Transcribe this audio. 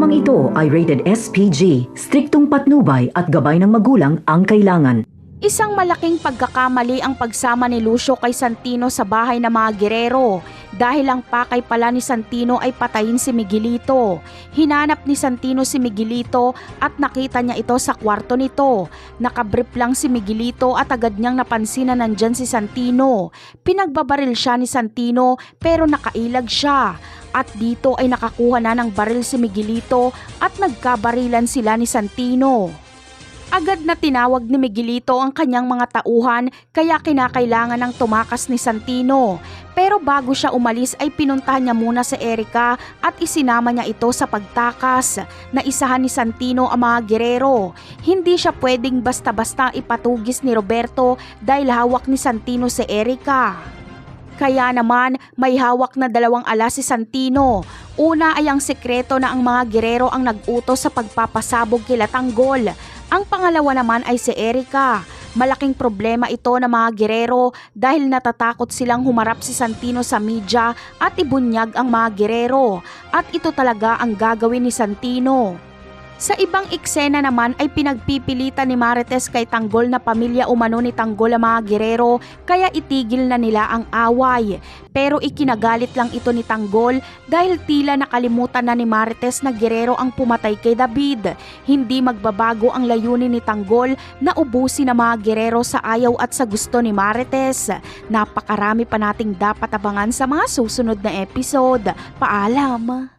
Programang ito ay rated SPG, striktong patnubay at gabay ng magulang ang kailangan. Isang malaking pagkakamali ang pagsama ni Lucio kay Santino sa bahay ng mga gerero dahil ang pakay pala ni Santino ay patayin si Miguelito. Hinanap ni Santino si Miguelito at nakita niya ito sa kwarto nito. Nakabrief lang si Miguelito at agad niyang napansin na nandyan si Santino. Pinagbabaril siya ni Santino pero nakailag siya. At dito ay nakakuha na ng baril si Miguelito at nagkabarilan sila ni Santino. Agad na tinawag ni Miguelito ang kanyang mga tauhan kaya kinakailangan ng tumakas ni Santino. Pero bago siya umalis ay pinuntahan niya muna si Erica at isinama niya ito sa pagtakas. Naisahan ni Santino ang mga gerero. Hindi siya pwedeng basta-basta ipatugis ni Roberto dahil hawak ni Santino si Erica. Kaya naman may hawak na dalawang alas si Santino. Una ay ang sekreto na ang mga gerero ang nag-utos sa pagpapasabog kila Tanggol. Ang pangalawa naman ay si Erica. Malaking problema ito ng mga gerero dahil natatakot silang humarap si Santino sa media at ibunyag ang mga gerero. At ito talaga ang gagawin ni Santino. Sa ibang eksena naman ay pinagpipilitan ni Marites kay Tanggol na pamilya umano ni Tanggol ang mga gerero kaya itigil na nila ang away. Pero ikinagalit lang ito ni Tanggol dahil tila nakalimutan na ni Marites na gerero ang pumatay kay David. Hindi magbabago ang layunin ni Tanggol na ubusin ang mga gerero sa ayaw at sa gusto ni Marites. Napakarami pa nating dapat abangan sa mga susunod na episode. Paalam!